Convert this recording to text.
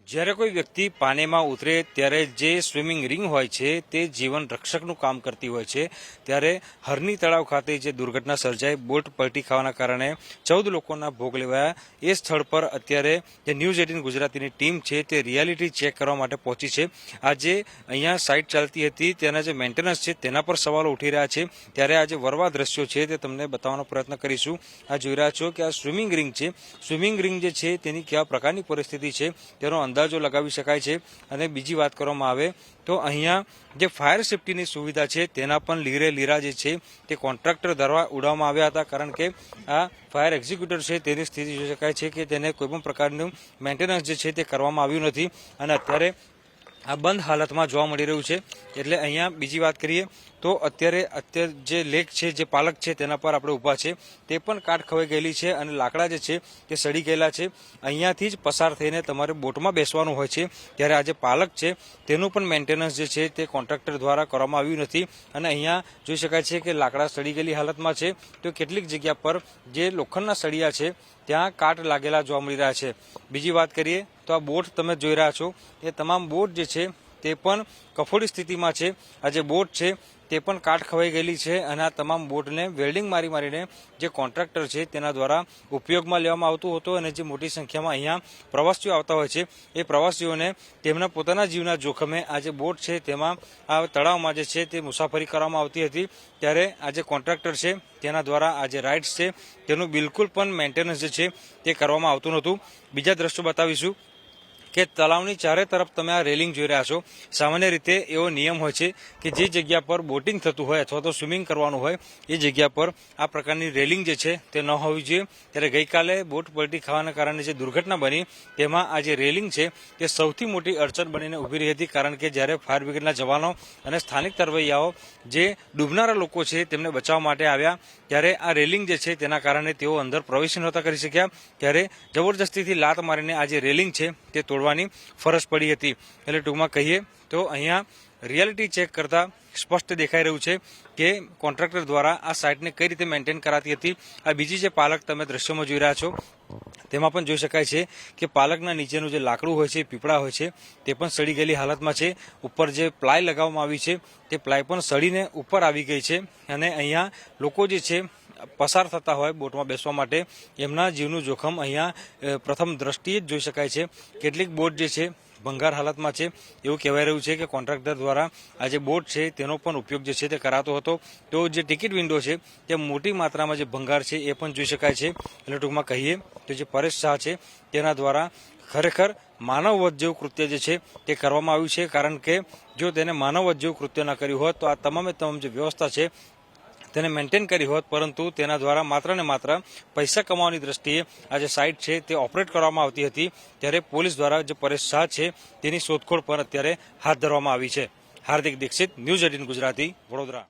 જ્યારે કોઈ વ્યક્તિ પાણીમાં ઉતરે ત્યારે જે સ્વિમિંગ રિંગ હોય છે તે જીવન રક્ષકનું કામ કરતી હોય છે। ત્યારે હરની તળાવ ખાતે જે દુર્ઘટના સર્જાઈ, બોટ પલટી ખાવાના કારણે 14 લોકોના ભોગ લેવાયા, એ સ્થળ પર અત્યારે જે ન્યૂઝ 18 ગુજરાતીની ટીમ છે તે રિયાલિટી ચેક કરવા માટે પહોંચી છે। આજે અહીંયા સાઇટ ચાલતી હતી, તેના જે મેન્ટેનન્સ છે તેના પર સવાલો ઉઠી રહ્યા છે, ત્યારે આ જે વરવા દ્રશ્યો છે તે તમને બતાવવાનો પ્રયત્ન કરીશું। આ જોઈ રહ્યા છો કે આ સ્વિમિંગ રિંગ છે, સ્વિમિંગ રિંગ જે છે તેની કેવા પ્રકારની પરિસ્થિતિ છે તેનો અંદાજો લગાવી શકાય છે। અને બીજી વાત કરવામાં આવે તો અહીંયા જે ફાયર સેફટીની સુવિધા છે તેના પણ લીરે લીરા જે છે તે કોન્ટ્રાક્ટર દ્વારા ઉડાવવામાં આવ્યા હતા, કારણ કે આ ફાયર એક્ઝિક્યુટર છે તેની સ્થિતિ જોઈ શકાય છે કે તેને કોઈપણ પ્રકારનું મેન્ટેનન્સ જે છે તે કરવામાં આવ્યું નથી અને અત્યારે આ બંધ હાલતમાં જોવા મળી રહ્યું છે। એટલે અહીંયા બીજી વાત કરીએ તો અત્યારે જે લેક છે, જે પાલક છે તેના પર આપણે ઊભા છે, તે પણ કાટ ખવાઈ ગયેલી છે અને લાકડા જે છે તે સડી ગયેલા છે। અહીંયાથી જ પસાર થઈને તમારે બોટમાં બેસવાનું હોય છે, ત્યારે આ જે પાલક છે તેનું પણ મેન્ટેનન્સ જે છે તે કોન્ટ્રાક્ટર દ્વારા કરવામાં આવ્યું નથી અને અહીંયા જોઈ શકાય છે કે લાકડા સડી ગયેલી હાલતમાં છે, તો કેટલીક જગ્યા પર જે લોખંડના સળિયા છે ત્યાં કાટ લાગેલા જોવા મળી રહ્યા છે। બીજી વાત કરીએ તો આ બોટ તમે જોઈ રહ્યા છો, એ તમામ બોટ જે છે તે પણ કફોડી સ્થિતિમાં છે। આ જે બોટ છે તે પણ કાટ ખવાઈ ગયેલી છે અને આ તમામ બોટને વેલ્ડિંગ મારીને જે કોન્ટ્રાક્ટર છે તેના દ્વારા ઉપયોગમાં લેવામાં આવતું હતું અને જે મોટી સંખ્યામાં અહીંયા પ્રવાસીઓ આવતા હોય છે, એ પ્રવાસીઓને તેમના પોતાના જીવના જોખમે આ જે બોટ છે તેમાં આ તળાવમાં જે છે તે મુસાફરી કરવામાં આવતી હતી। ત્યારે આ જે કોન્ટ્રાક્ટર છે તેના દ્વારા આ જે રાઇડ્સ છે તેનું બિલકુલ પણ મેન્ટેનન્સ જે છે તે કરવામાં આવતું નહોતું। બીજા દ્રશ્યો બતાવીશું કે તળાવની ચારે તરફ તમે આ રેલિંગ જોઈ રહ્યા છો। સામાન્ય રીતે એવો નિયમ હોય છે કે જે જગ્યા પર બોટિંગ થતું હોય અથવા તો સ્વિમિંગ કરવાનું હોય એ જગ્યા પર આ પ્રકારની રેલિંગ જે છે તે ન હોવી જોઈએ। ત્યારે ગઈકાલે બોટ પલટી ખાવાના કારણે જે દુર્ઘટના બની તેમાં આ જે રેલિંગ છે તે સૌથી મોટી અડચણ બનીને ઊભી રહી હતી, કારણ કે જ્યારે ફાયર બ્રિગેડના જવાનો અને સ્થાનિક તરવૈયાઓ જે ડૂબનારા લોકો છે તેમને બચાવવા માટે આવ્યા, ત્યારે આ રેલિંગ જે છે તેના કારણે તેઓ અંદર પ્રવેશ નહોતા કરી શક્યા। ત્યારે જબરજસ્તીથી લાત મારીને આ જે રેલિંગ છે તે તોડવાની ફરજ પડી હતી। એટલે ટૂંકમાં કહીએ તો અહીંયા રિયાલિટી ચેક કરતા સ્પષ્ટ દેખાઈ રહ્યું છે કે કોન્ટ્રાક્ટર દ્વારા આ સાઇટને કઈ રીતે મેન્ટેન કરાતી હતી। આ બીજી જે પાલક તમે દ્રશ્યોમાં જોઈ રહ્યા છો તેમાં પણ જોઈ શકાય છે કે પાલકના નીચેનું જે લાકડું હોય છે, પીપળા હોય છે, તે પણ સડી ગયેલી હાલતમાં છે। ઉપર જે પ્લાય લગાવવામાં આવી છે તે પ્લાય પણ સડીને ઉપર આવી ગઈ છે અને અહીંયા લોકો જે છે પસાર થતા હોય બોટમાં બેસવા માટે, એમના જીવનું જોખમ અહીંયા પ્રથમ દ્રષ્ટિએ જ જોઈ શકાય છે। કેટલીક બોટ જે છે ભંગાર હાલતમાં છે, એવું કહેવાય રહ્યું છે કે કોન્ટ્રાક્ટર દ્વારા આ જે બોટ છે તેનો પણ ઉપયોગ જે છે તે કરાતો હતો। તો જે ટિકિટ વિન્ડો છે તે મોટી માત્રામાં જે ભંગાર છે એ પણ જોઈ શકાય છે। એટલે ટૂંકમાં કહીએ તો જે પરેશ શાહ છે તેના દ્વારા ખરેખર માનવવધ જેવું કૃત્ય જે છે તે કરવામાં આવ્યું છે, કારણ કે જો તેને માનવવધ જેવું કૃત્ય ન કર્યું હોત તો આ તમામ જે વ્યવસ્થા છે તેને મેન્ટેન કરી હોત, પરંતુ તેના દ્વારા માત્ર ને માત્ર પૈસા કમાવાની દ્રષ્ટિએ આ જે સાઇટ છે તે ઓપરેટ કરવામાં આવતી હતી। ત્યારે પોલીસ દ્વારા જે પરેશ શાહ છે તેની શોધખોળ પર અત્યારે હાથ ધરવામાં આવી છે। હાર્દિક દીક્ષિત, ન્યૂઝ 18 ગુજરાતી, વડોદરા।